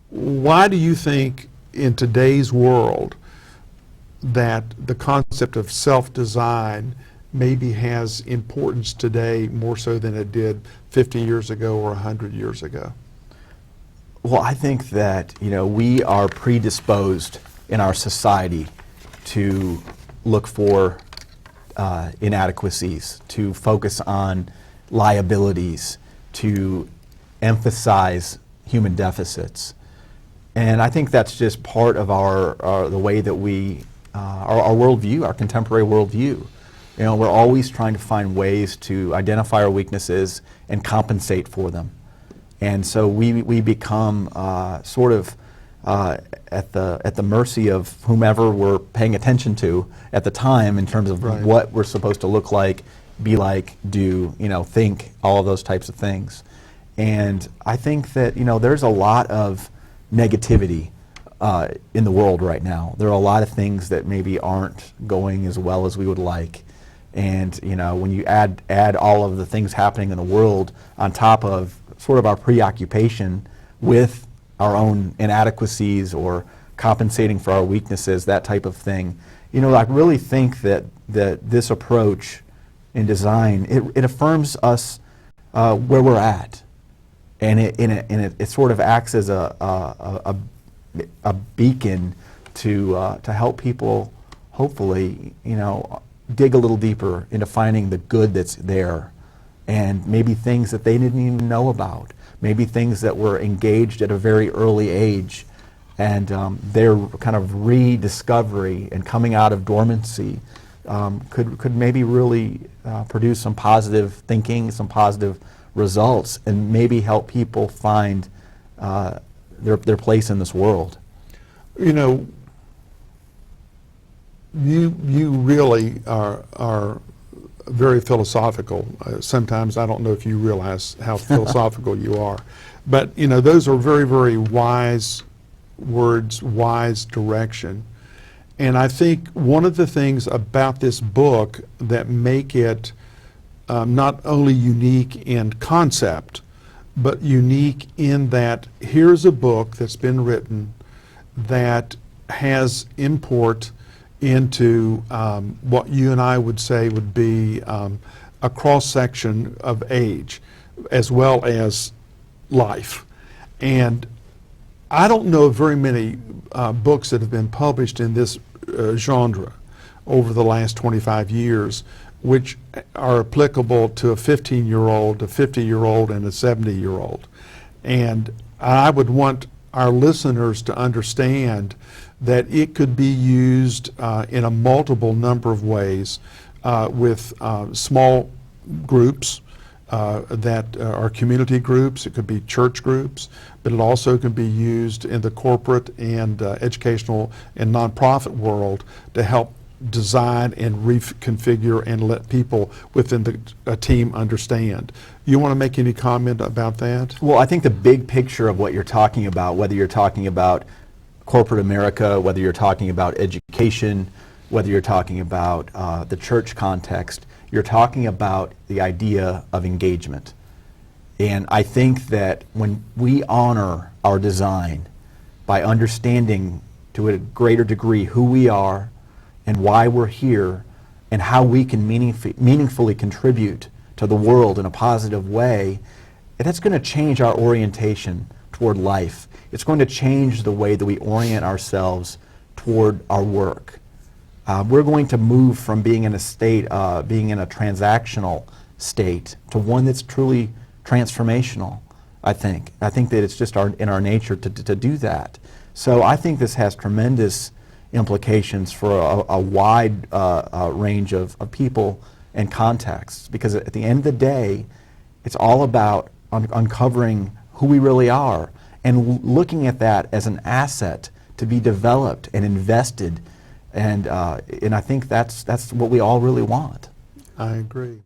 Why do you think in today's world that the concept of self-design maybe has importance today more so than it did 50 years ago or 100 years ago? Well, I think that, we are predisposed in our society to look for inadequacies, to focus on liabilities, to emphasize human deficits. And I think that's just part of the way that our worldview, our contemporary worldview. We're always trying to find ways to identify our weaknesses and compensate for them. And so we become at the mercy of whomever we're paying attention to at the time in terms of what we're supposed to look like, be like, do, think, all of those types of things. And I think that, there's a lot of negativity in the world right now. There are a lot of things that maybe aren't going as well as we would like. And, when you add all of the things happening in the world on top of sort of our preoccupation with our own inadequacies or compensating for our weaknesses, that type of thing, I really think that this approach in design, it affirms us where we're at. And it sort of acts as a beacon to help people, hopefully, dig a little deeper into finding the good that's there, and maybe things that they didn't even know about, maybe things that were engaged at a very early age, and their kind of rediscovery and coming out of dormancy could maybe really produce some positive thinking, some positive results, and maybe help people find their place in this world. You really are very philosophical. Sometimes I don't know if you realize how philosophical you are, but those are very, very wise words, wise direction. And I think one of the things about this book that make it not only unique in concept, but unique in that here's a book that's been written that has import into what you and I would say would be a cross-section of age as well as life. And I don't know very many books that have been published in this genre over the last 25 years which are applicable to a 15-year-old, a 50-year-old, and a 70-year-old. And I would want our listeners to understand that it could be used in a multiple number of ways with small groups that are community groups. It could be church groups, but it also can be used in the corporate and educational and nonprofit world to help design and reconfigure and let people within a team understand. You want to make any comment about that? Well, I think the big picture of what you're talking about, whether you're talking about corporate America, whether you're talking about education, whether you're talking about the church context, you're talking about the idea of engagement. And I think that when we honor our design by understanding to a greater degree who we are and why we're here and how we can meaningfully contribute to the world in a positive way, that's going to change our orientation toward life. It's going to change the way that we orient ourselves toward our work. We're going to move from being in a state, being in a transactional state, to one that's truly transformational, I think. I think that it's just in our nature to do that. So I think this has tremendous implications for a wide range of people and contexts, because at the end of the day, it's all about uncovering who we really are and looking at that as an asset to be developed and invested, and I think that's what we all really want. I agree.